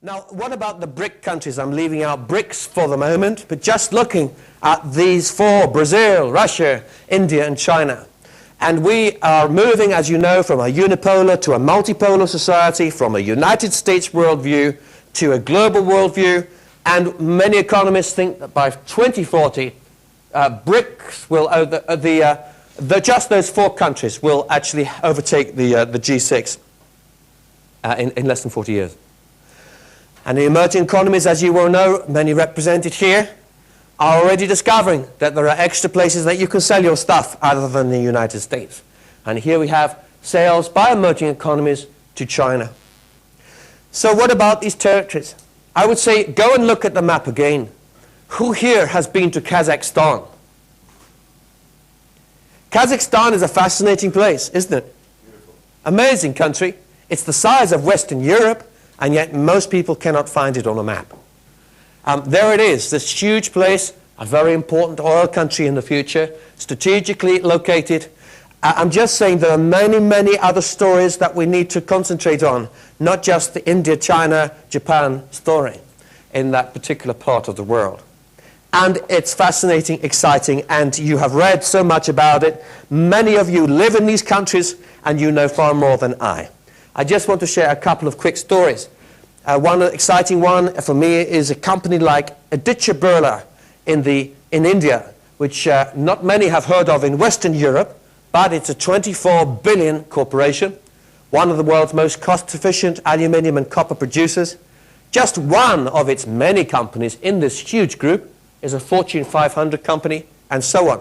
Now, what about the BRIC countries? I'm leaving out BRICS for the moment, but just looking at these four: Brazil, Russia, India, and China. And we are moving, as you know, from a unipolar to a multipolar society, from a United States worldview to a global worldview. And many economists think that by 2040, BRICS will, just those four countries will actually overtake the G6 in less than 40 years. And the emerging economies, as you will know, many represented here, are already discovering that there are extra places that you can sell your stuff other than the United States. And here we have sales by emerging economies to China. So what about these territories? I would say go and look at the map again. Who here has been to Kazakhstan? Kazakhstan is a fascinating place, isn't it? Beautiful. Amazing country. It's the size of Western Europe, and yet most people cannot find it on a map. There it is, this huge place, a very important oil country in the future, strategically located. I'm just saying there are many, many other stories that we need to concentrate on, not just the India, China, Japan story in that particular part of the world. And it's fascinating, exciting, and you have read so much about it. Many of you live in these countries, and you know far more than I. I just want to share a couple of quick stories. One exciting one for me is a company like Aditya Birla in India, which not many have heard of in Western Europe, but it's a 24 billion corporation, one of the world's most cost-efficient aluminium and copper producers. Just one of its many companies in this huge group is a Fortune 500 company, and so on.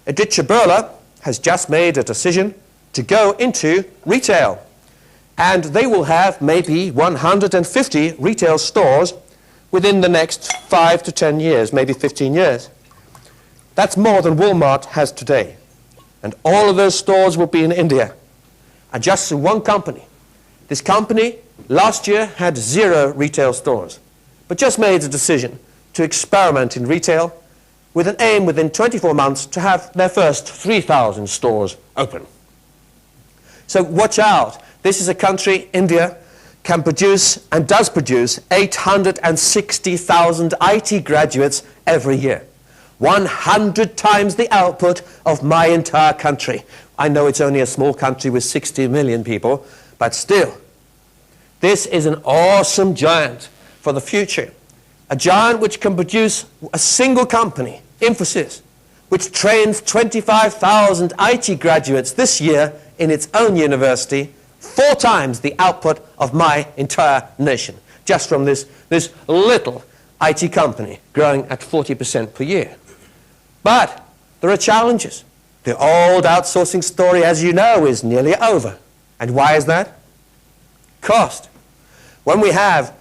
Aditya Birla has just made a decision to go into retail. And they will have maybe 150 retail stores within the next 5 to 10 years, maybe 15 years. That's more than Walmart has today. And all of those stores will be in India. And just one company. This company last year had 0 retail stores, but just made a decision to experiment in retail with an aim within 24 months to have their first 3,000 stores open. So watch out. This is a country, India, can produce and does produce 860,000 IT graduates every year. 100 times the output of my entire country. I know it's only a small country with 60 million people, but still, this is an awesome giant for the future. A giant which can produce a single company, Infosys, which trains 25,000 IT graduates this year in its own university, 4 times the output of my entire nation, just from this little IT company growing at 40% per year. But there are challenges. The old outsourcing story, as you know, is nearly over. And why is that? Cost. When we have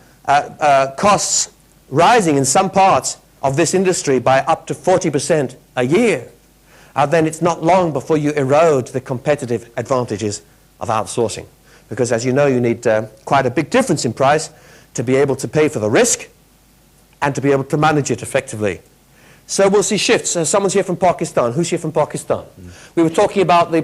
costs rising in some parts of this industry by up to 40% a year, then it's not long before you erode the competitive advantages of outsourcing. Because as you know, you need quite a big difference in price to be able to pay for the risk and to be able to manage it effectively. So we'll see shifts. Someone's here from Pakistan. Who's here from Pakistan? We were talking about the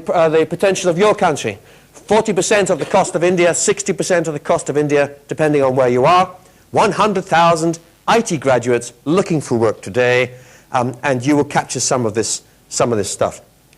potential of your country. 40% of the cost of India, 60% of the cost of India, depending on where you are. 100,000 IT graduates looking for work today, and you will capture some of this stuff.